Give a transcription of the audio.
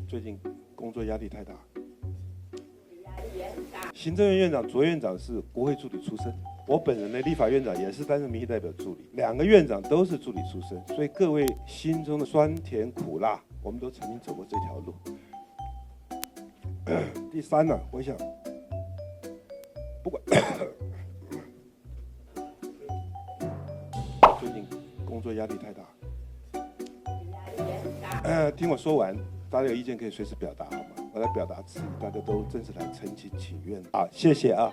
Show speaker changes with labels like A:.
A: 最近工作压力太大。行政院院长、卓院长是国会助理出身，我本人的立法院长也是担任民意代表助理，两个院长都是助理出身，所以各位心中的酸甜苦辣，我们都曾经走过这条路。第三呢，我想，不管最近工作压力太大。听我说完，大家有意见可以随时表达，好吗？我来表达质疑，大家都正式来澄清请愿啊，谢谢啊。